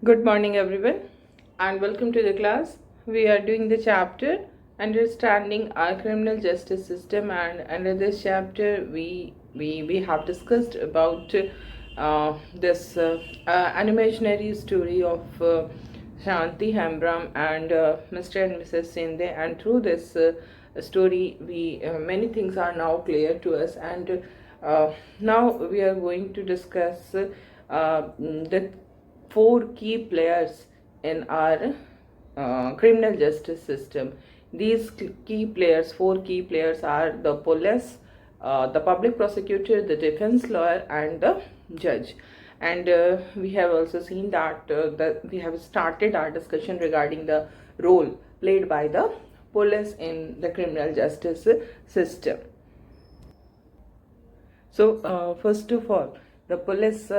Good morning, everyone, and welcome to the class. We are doing the chapter Understanding Our Criminal Justice System, and under this chapter, we have discussed about this unimaginary story of Shanti Hembram and Mr. and Mrs. Sinde, and through this story, we many things are now clear to us, and now we are going to discuss the four key players in our criminal justice system. These four key players are the police, the public prosecutor, the defense lawyer, and the judge. And we have also seen that we have started our discussion regarding the role played by the police in the criminal justice system. So, first of all, the police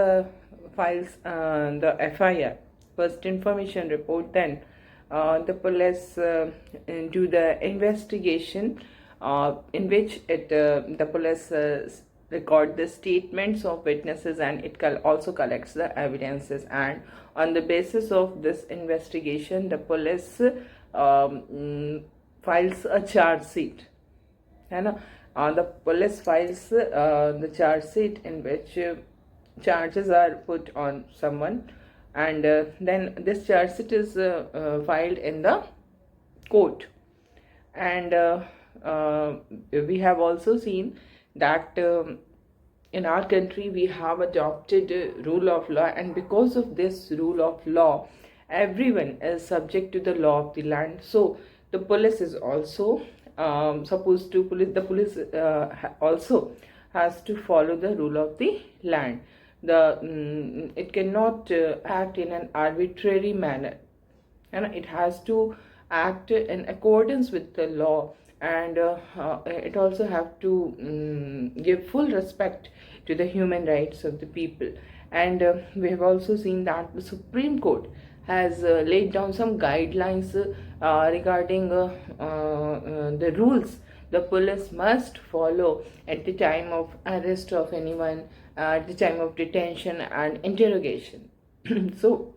files the FIR, first information report, then the police do the investigation in which the police record the statements of witnesses, and it also collects the evidences, and on the basis of this investigation the police files a charge sheet. The police files the charge sheet in which charges are put on someone, and then this charge sheet is filed in the court. And we have also seen that in our country we have adopted rule of law, and because of this rule of law everyone is subject to the law of the land. So the police is also the police also has to follow the rule of the land. It cannot act in an arbitrary manner, and it has to act in accordance with the law, and it also have to give full respect to the human rights of the people. And we have also seen that the Supreme Court has laid down some guidelines regarding the rules the police must follow at the time of arrest of anyone, at the time of detention and interrogation. So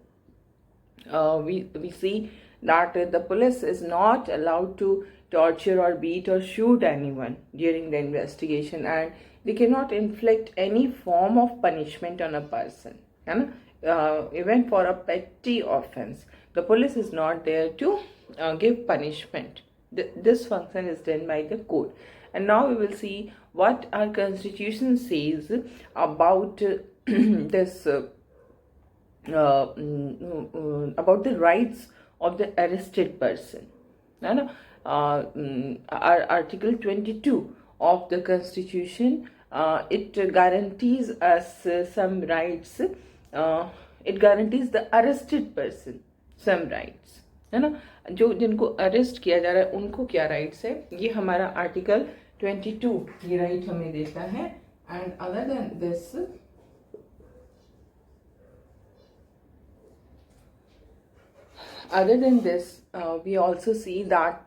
we see that the police is not allowed to torture or beat or shoot anyone during the investigation, and they cannot inflict any form of punishment on a person. And even for a petty offense, the police is not there to give punishment. This function is done by the court. And now we will see what our constitution says about this about the rights of the arrested person. Our article 22 of the constitution, it guarantees us some rights. It guarantees the arrested person some rights, है ना. जो जिनको arrest किया जा रहा है उनको क्या राइट्स है, ये हमारा आर्टिकल 22 ये राइट हमें देता है. And other than this we also see that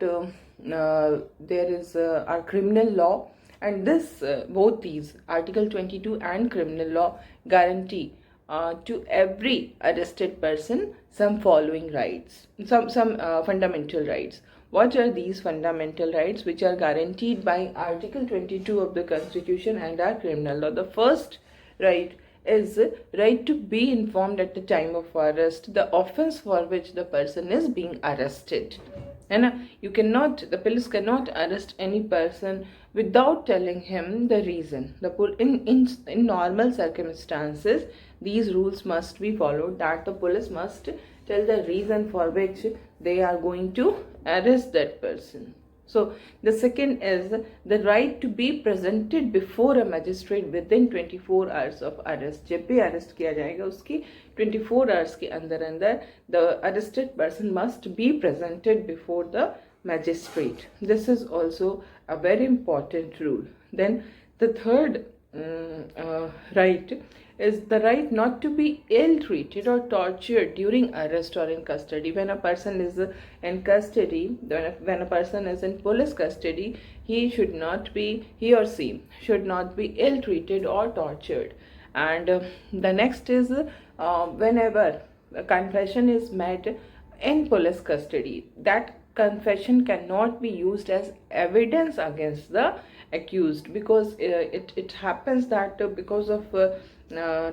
there is our criminal law, and this both these article 22 and criminal law guarantee to every arrested person some following rights, some fundamental rights. What are these fundamental rights which are guaranteed by article 22 of the constitution and our criminal law? The first right is right to be informed at the time of arrest the offense for which the person is being arrested. And the police cannot arrest any person without telling him the reason. In normal circumstances, these rules must be followed, that the police must tell the reason for which they are going to arrest that person. So the second is the right to be presented before a magistrate within 24 hours of arrest. जब भी arrest किया जाएगा उसकी 24 hours के अंदर the arrested person must be presented before the magistrate. This is also a very important rule. Then the third right is the right not to be ill-treated or tortured during arrest or in custody. When a person is in custody, when a person is in police custody, he or she should not be ill-treated or tortured. And the next is whenever confession is made in police custody, that confession cannot be used as evidence against the accused, because it happens that because of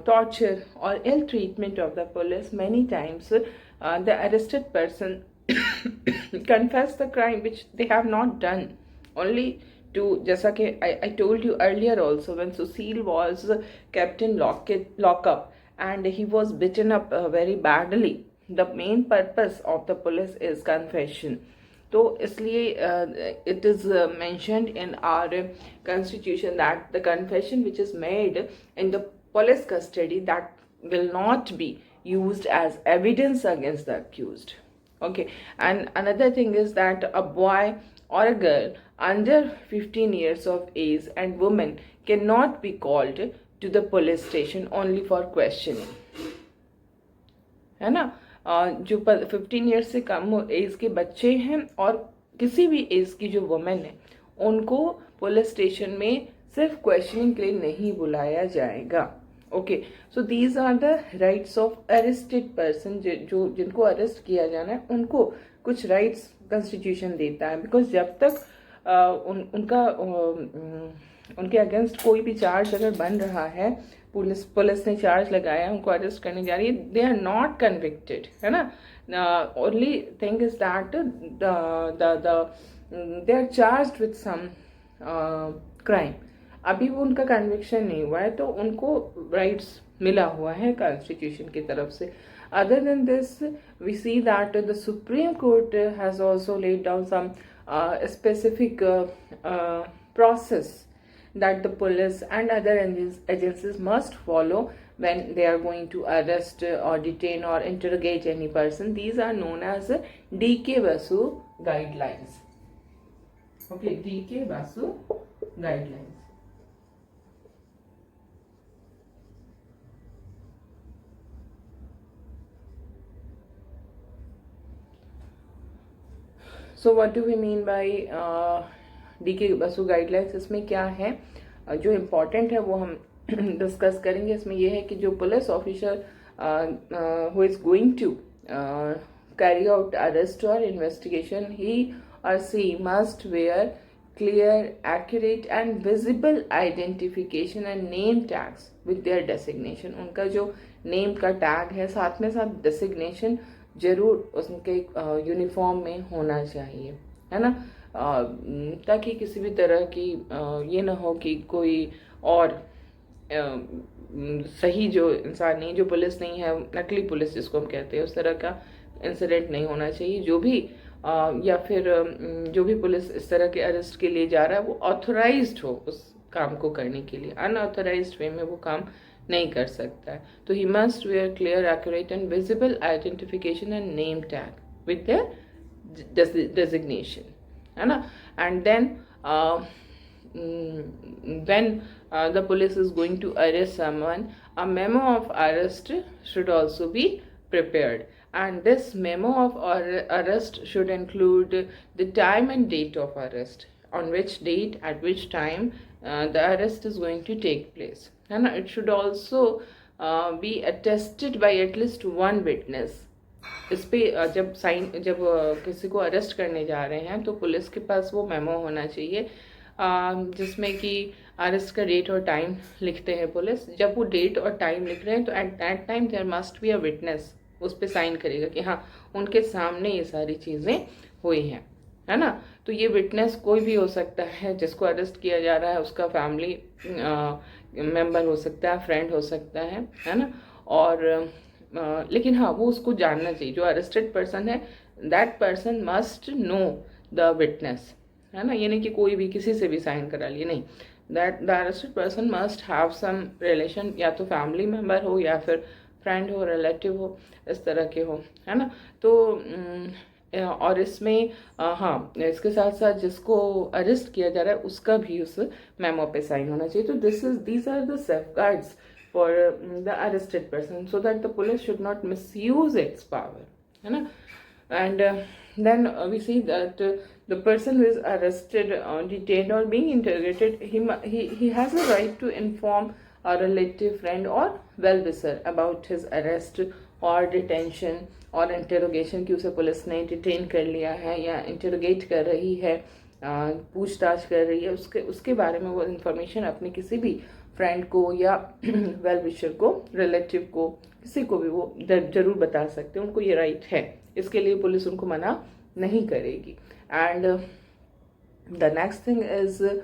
torture or ill treatment of the police, many times the arrested person confess the crime which they have not done, only to, जैसा कि I told you earlier also, when Susil was kept in lockup and he was beaten up very badly, the main purpose of the police is confession. तो इसलिए it is mentioned in our constitution that the confession which is made in the police custody, that will not be used as evidence against the accused. Okay, and another thing is that a boy or a girl under 15 years of age and women cannot be called to the police station only for questioning, है ना. जो 15 years से कम as के बच्चे हैं और किसी भी एज की जो वुमेन है, उनको पुलिस स्टेशन में सिर्फ क्वेश्चनिंग के लिए नहीं बुलाया जाएगा. Okay, so these are the rights of arrested person. जो जिनको अरेस्ट किया जाना है उनको कुछ राइट्स कॉन्स्टिट्यूशन देता है, बिकॉज जब तक उनके अगेंस्ट कोई भी चार्ज अगर बन रहा है, पुलिस ने चार्ज लगाया, उनको अरेस्ट करने जा रही है, दे आर नॉट कन्विक्टेड, है ना. Only thing is that they are charged with some crime. अभी वो उनका कन्विक्शन नहीं हुआ है, तो उनको राइट्स मिला हुआ है कॉन्स्टिट्यूशन की तरफ से. Other than this, we see that the Supreme Court has also laid down some specific process that the police and other agencies must follow when they are going to arrest or detain or interrogate any person. These are known as D.K. Vasu Guidelines. Okay, D.K. Vasu Guidelines. So what do we mean by D.K. Basu guidelines. इसमें क्या है जो important है वो हम discuss करेंगे. इसमें यह है कि जो police officer who is going to carry out arrest और investigation, he or she must wear clear, accurate and visible identification and name tags with their designation. उनका जो नेम का टैग है, साथ में साथ डेसिग्नेशन जरूर उसके यूनिफॉर्म में होना चाहिए, है ना, ताकि किसी भी तरह की ये ना हो कि कोई और सही जो इंसान नहीं, जो पुलिस नहीं है, नकली पुलिस जिसको हम कहते हैं, उस तरह का इंसिडेंट नहीं होना चाहिए. जो भी या फिर जो भी पुलिस इस तरह के अरेस्ट के लिए जा रहा है वो ऑथोराइज्ड हो उस काम को करने के लिए. अनऑथोराइज्ड वे में वो काम नहीं कर सकता है. तो he must wear clear, accurate and visible identification and name tag with their designation, है ना. And then when the police is going to arrest someone, a memo of arrest should also be prepared, and this memo of arrest should include the time and date of arrest, on which date, at which time the arrest is going to take place, and it should also be attested by at least one witness. इस पे जब किसी को arrest करने जा रहे हैं तो पुलिस के पास वो मेमो होना चाहिए जिसमें कि अरेस्ट का डेट और टाइम लिखते हैं पुलिस. जब वो डेट और टाइम लिख रहे हैं तो at that time there must be a witness, उस पे साइन करेगा कि हाँ उनके सामने ये सारी चीज़ें हुई हैं, है ना. तो ये विटनेस कोई भी हो सकता है, जिसको अरेस्ट किया जा रहा है उसका फैमिली मेंबर हो सकता है, फ्रेंड हो सकता है ना. और लेकिन हाँ वो उसको जानना चाहिए, जो अरेस्टेड पर्सन है, that person must know the witness, है ना. ये नहीं कि कोई भी किसी से भी साइन करा लिए, नहीं. That the arrested person must have some relation, या तो फैमिली मेम्बर हो या फिर फ्रेंड हो, रिलेटिव हो, इस तरह के हो, है ना. तो और इसमें हाँ इसके साथ साथ जिसको अरेस्ट किया जा रहा है उसका भी उस मेमो पे साइन होना चाहिए. तो these are the safeguards for the arrested person, so that the police should not misuse its power, है ना. And then we see that the person who is arrested, detained or being interrogated, he has a right to inform a relative, friend or well-wisher about his arrest और detention और interrogation की उसे police ने detain कर लिया है या interrogate कर रही है, पूछताछ कर रही है, उसके बारे में वो इन्फॉर्मेशन अपने किसी भी फ्रेंड को या वेल विशर को, रिलेटिव को, किसी को भी वो जरूर बता सकते हैं, उनको ये राइट है, इसके लिए पुलिस उनको मना नहीं करेगी. And the next thing is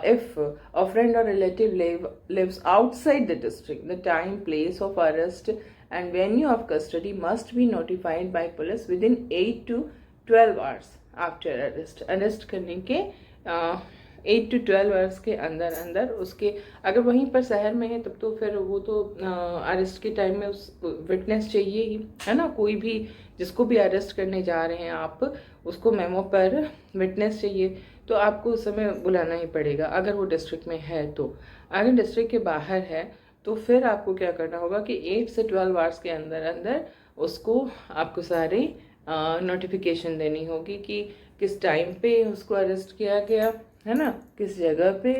if a friend or relative lives outside the district, the time, place of arrest and venue of custody must be notified by police within 8 to 12 hours after arrest. Arrest करने के 8 to 12 hours के अंदर अंदर उसके, अगर वहीं पर शहर में है तब तो फिर वो तो अरेस्ट के टाइम में उस विटनेस चाहिए ही, है ना. कोई भी जिसको भी अरेस्ट करने जा रहे हैं आप, उसको मेमो पर विटनेस चाहिए, तो आपको उस समय बुलाना ही पड़ेगा अगर वो डिस्ट्रिक्ट में है तो. अगर डिस्ट्रिक्ट के बाहर है तो फिर आपको क्या करना होगा कि 8 से 12 आवर्स के अंदर अंदर उसको आपको सारे नोटिफिकेशन देनी होगी कि किस टाइम पे उसको अरेस्ट किया गया, है ना, किस जगह पे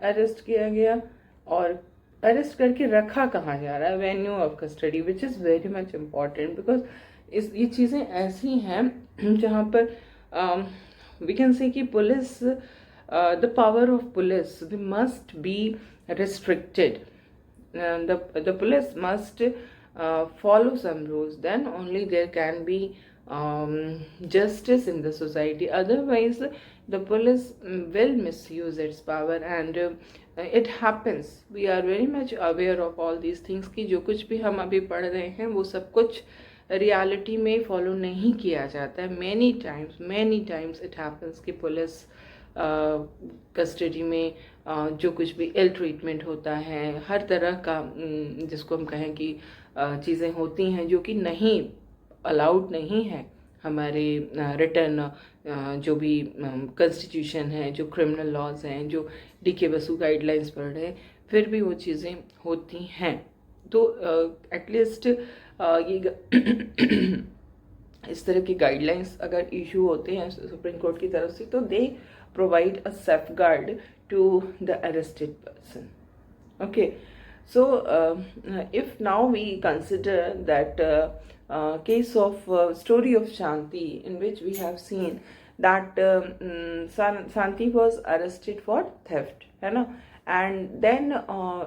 अरेस्ट किया गया और अरेस्ट करके रखा कहाँ जा रहा है, venue of custody, which is very much important because ये चीज़ें ऐसी हैं जहाँ पर we can say कि police, the power of police, they must be restricted. The police must follow some rules, then only there can be justice in the society. Otherwise the police will misuse its power and it happens. We are very much aware of all these things कि जो कुछ भी हम अभी पढ़ रहे हैं वो सब कुछ रियलिटी में फॉलो नहीं किया जाता है. मैनी टाइम्स इट हैपन्स कि पुलिस कस्टडी में जो कुछ भी इल ट्रीटमेंट होता है, हर तरह का जिसको हम कहें कि चीज़ें होती हैं जो कि नहीं अलाउड नहीं है हमारे रिटर्न जो भी कॉन्स्टिट्यूशन है, जो क्रिमिनल लॉज हैं, जो डीके बसु गाइडलाइंस पढ़ रहे, फिर भी वो चीज़ें होती हैं. तो एटलीस्ट ये इस तरह की गाइडलाइंस अगर इशू होते हैं सुप्रीम कोर्ट की तरफ से तो they provide a safeguard to the arrested person. Okay, so if now we consider that case of story of Shanti, in which we have seen that Shanti was arrested for theft, है ना, and then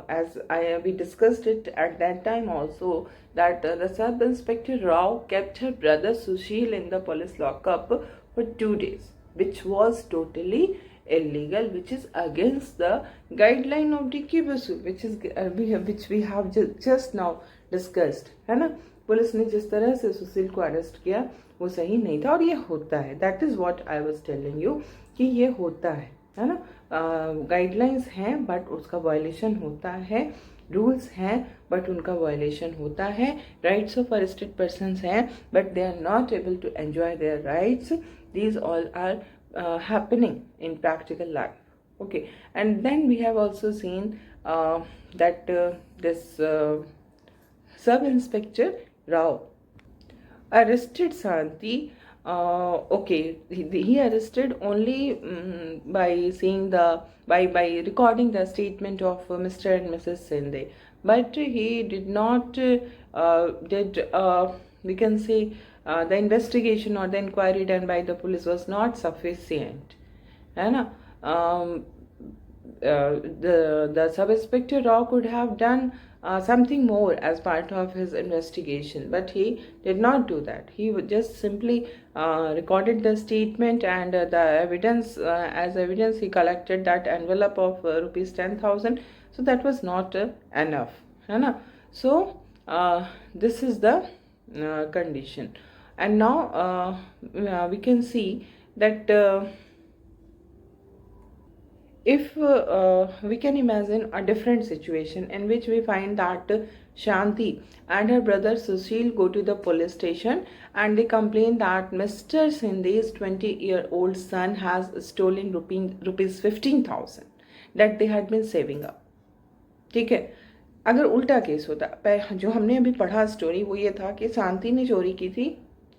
as we discussed it at that time also that the sub inspector Rao kept her brother Sushil in the police lockup for 2 days, which was totally illegal, which is against the guideline of DK Basu, which we have just now discussed, है ना. Police ने जिस तरह से सुशील को arrest किया वो सही नहीं था और ये होता है. That is what I was telling you कि ये होता है ना. गाइडलाइंस हैं बट उसका वायलेशन होता है, रूल्स हैं बट उनका वायलेशन होता है, राइट्स ऑफ अरेस्टेड पर्सन्स हैं but they are not able to enjoy their rights. These all are happening in practical life. Okay, and then we have also seen that this sub inspector Rao arrested Shanti. Okay, he arrested only by seeing by recording the statement of Mr. and Mrs. Sinde, but he did not we can say the investigation or the inquiry done by the police was not sufficient, है ना. The sub inspector Rao could have done something more as part of his investigation, but he did not do that. He just simply recorded the statement and the evidence. As evidence he collected that envelope of rupees 10,000, so that was not enough, है ना. So this is the condition. And now we can see that if we can imagine a different situation in which we find that Shanti and her brother Sushil go to the police station and they complain that Mr. Sinde's 20-year-old son has stolen rupees 15,000 that they had been saving up. ठीक है, अगर उल्टा case होता, जो हमने अभी पढ़ा story वो ये था कि शांति ने चोरी की थी.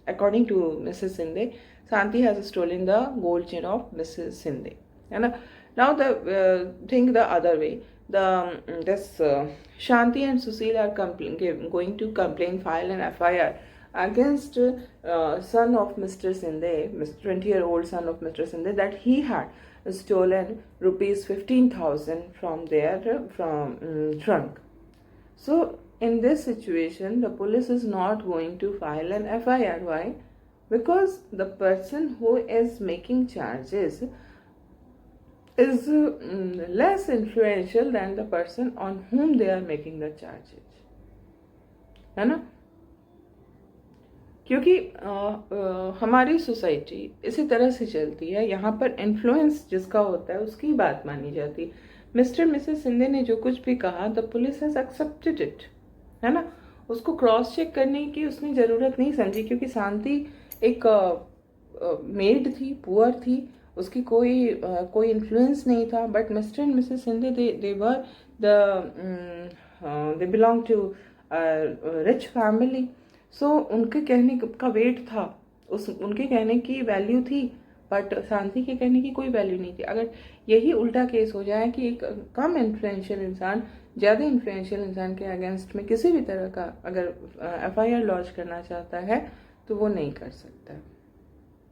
According to Mrs Sindhe, Shanti has stolen the gold chain of Mrs Sindhe, है ना. Now the think the other way this Shanti and Susil are going to file an FIR against son of Mr. Sinde, 20-year-old son of Mr. Sinde, that he had stolen rupees 15,000 from their trunk. So in this situation, the police is not going to file an FIR. Why? Because the person who is making charges is less influential than the person on whom they are making the charges, है ना? क्योंकि हमारी society इसी तरह से चलती है, यहाँ पर इन्फ्लुएंस जिसका होता है उसकी बात मानी जाती है. मिस्टर मिसेस सिंधे ने जो कुछ भी कहा, the police has accepted it, है ना? उसको क्रॉस चेक करने की उसने ज़रूरत नहीं समझी, क्योंकि शांति एक मेड थी, पुअर थी, उसकी कोई इन्फ्लुएंस नहीं था. But Mr and Mrs Shinde they belong to rich family. So उनके कहने का वेट था, उनके कहने की वैल्यू थी, बट शांति के कहने की कोई वैल्यू नहीं थी. अगर यही उल्टा केस हो जाए कि एक कम इन्फ्लुएंशियल इंसान ज़्यादा इन्फ्लुएंशियल इंसान के अगेंस्ट में किसी भी तरह का अगर FIR लॉन्च करना चाहता है तो वो नहीं कर सकता,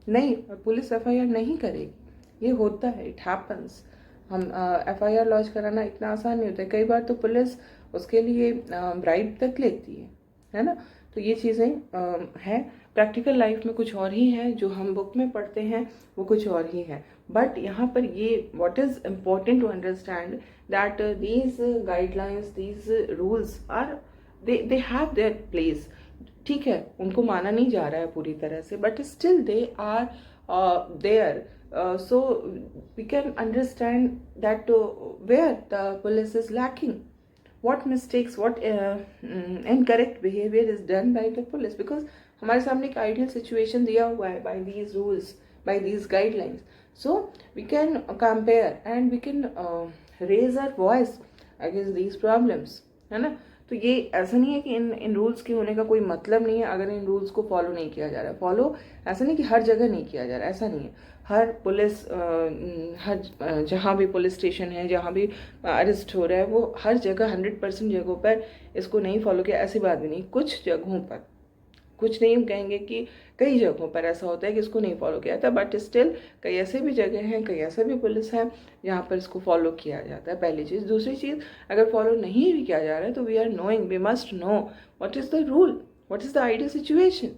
नहीं, पुलिस FIR नहीं करेगी. ये होता है, इट हैपन्स. हम FIR लॉन्च कराना इतना आसान नहीं होता है. कई बार तो पुलिस उसके लिए ब्राइब तक लेती है ना? तो ये चीज़ें हैं. प्रैक्टिकल लाइफ में कुछ और ही है, जो हम बुक में पढ़ते हैं वो कुछ और ही है. बट यहाँ पर ये what is important to understand that these guidelines, these rules are they have their place. ठीक है, उनको माना नहीं जा रहा है पूरी तरह से, but still they are there. So we can understand that where the police is lacking, what mistakes, what incorrect behavior is done by the police. Because हमारे सामने एक ideal situation दिया हुआ है by these rules, by these guidelines. So we can compare and we can raise our voice against these problems, है ना? तो ये ऐसा नहीं है कि इन रूल्स के होने का कोई मतलब नहीं है अगर इन रूल्स को फॉलो नहीं किया जा रहा है. फॉलो ऐसा नहीं कि हर जगह नहीं किया जा रहा है, ऐसा नहीं है. हर पुलिस हर जहाँ भी पुलिस स्टेशन है, जहाँ भी अरेस्ट हो रहा है, वो हर जगह 100% जगहों पर इसको नहीं फॉलो किया, ऐसी बात भी नहीं. कुछ जगहों पर, कुछ नहीं हम कहेंगे कि कई जगहों पर ऐसा होता है कि इसको नहीं फॉलो किया जाता, बट स्टिल कई ऐसे भी जगह हैं, कई ऐसे भी पुलिस है जहाँ पर इसको फॉलो किया जाता है. पहली चीज़. दूसरी चीज़, अगर फॉलो नहीं भी किया जा रहा है तो we are knowing, we must know what is the rule, what is the ideal situation,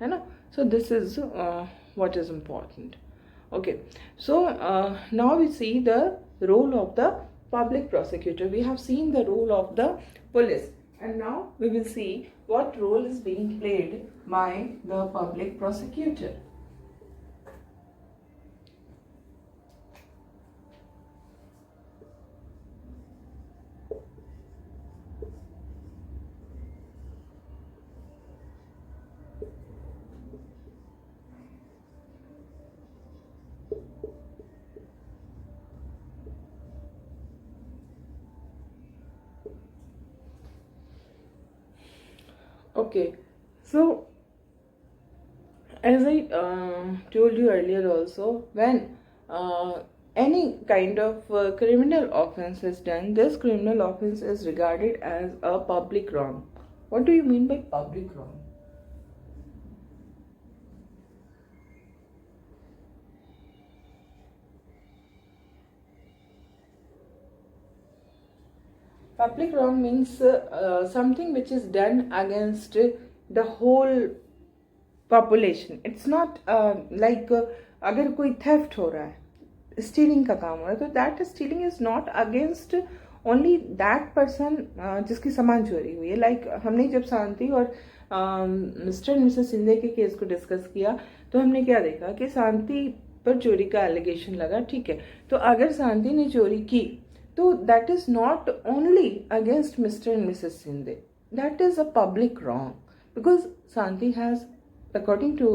है ना? So this is what is important. Okay, so now we see the role of the public prosecutor. We have seen the role of the police, and now we will see what role is being played by the public prosecutor. Okay, so as I told you earlier also, when any kind of criminal offense is done, this criminal offense is regarded as a public wrong. What do you mean by public wrong? Public wrong means something which is done against the whole population. It's not like अगर कोई theft हो रहा है, stealing का काम हो रहा है, तो that stealing is not against only that person जिसकी सामान चोरी हुई है. Like हमने जब शांति और मिस्टर एंड मिसेस सिंधे के केस को डिस्कस किया तो हमने क्या देखा कि शांति पर चोरी का एलिगेशन लगा. ठीक है, तो अगर शांति ने चोरी की तो that is not only against Mr. and Mrs. Sinde. That is a public wrong, because Shanti has, according to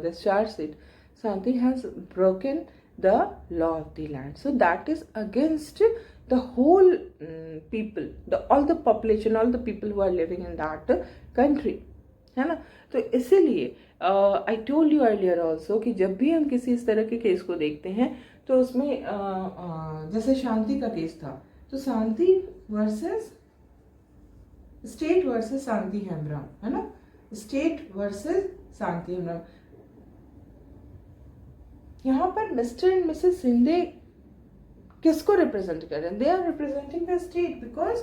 this charge sheet, Shanti has broken the law of the land. So that is against the whole people, all the population, all the people who are living in that country, है ना? तो इसीलिए I told you earlier also कि जब भी हम किसी इस तरह के केस को देखते हैं तो उसमें जैसे शांति का केस था, तो शांति वर्सेस स्टेट वर्सेस शांति हेम्ब्रम, है ना, स्टेट वर्सेस शांति हेम्ब्रम। यहाँ पर मिस्टर एंड मिसेस सिंधे किसको रिप्रेजेंट कर रहे हैं? They are representing the state, because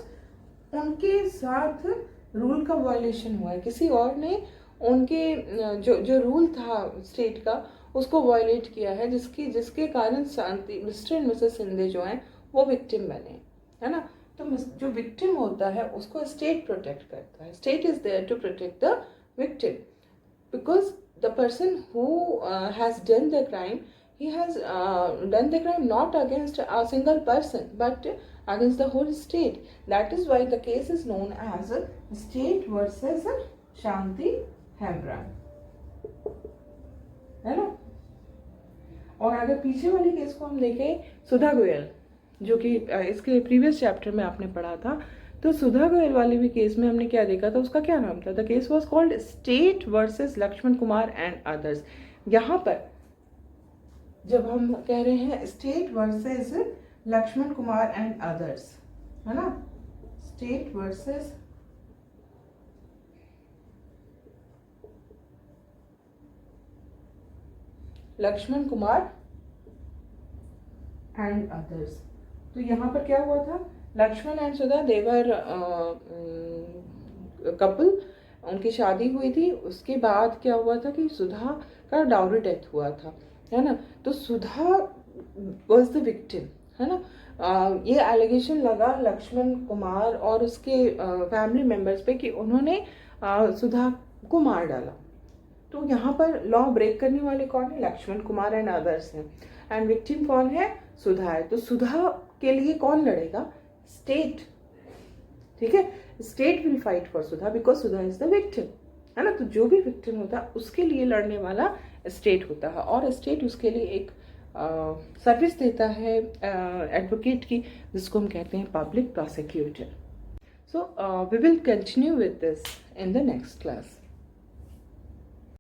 उनके साथ रूल का वायलेशन हुआ है, किसी और ने उनके जो रूल था स्टेट का उसको वायलेट किया है, जिसके कारण शांति मिस्टर एंड मिसेस सिंधे जो हैं वो विक्टिम बने, है ना। तो जो विक्टिम होता है उसको स्टेट प्रोटेक्ट करता है। State is there to protect the victim, because the person who has done the crime, he has done the crime not against a single person but against the whole state. That is why the case is known as state versus Shanti Hembram, है ना। और अगर पीछे वाली case को हम देखें, सुधा गोयल, जो कि इसके प्रीवियस चैप्टर में आपने पढ़ा था, तो सुधा गोयल वाले भी केस में हमने क्या देखा था, उसका क्या नाम था? The case was called state versus Laxman Kumar and others. यहाँ पर जब हम कह रहे हैं state versus Laxman Kumar and others, है ना, state versus Laxman Kumar and others, तो यहाँ पर क्या हुआ था? लक्ष्मण एंड सुधा देवर कपल, उनकी शादी हुई थी। उसके बाद क्या हुआ था कि सुधा का डाउरी डेथ हुआ था, है ना। तो सुधा वॉज द विक्टिम, है ना। ये एलिगेशन लगा लक्ष्मण कुमार और उसके फैमिली मेंबर्स पे कि उन्होंने सुधा को मार डाला। तो यहाँ पर लॉ ब्रेक करने वाले कौन है? लक्ष्मण कुमार एंड अदर्स हैं, एंड विक्टिम कौन है? सुधा है। तो सुधा के लिए कौन लड़ेगा? स्टेट, ठीक है। State will fight for Sudha because Sudha is the victim, है ना। तो जो भी विक्टिम होता है उसके लिए लड़ने वाला स्टेट होता है, और स्टेट उसके लिए एक सर्विस देता है एडवोकेट की, जिसको हम कहते हैं public prosecutor. So we will continue with this in the next class.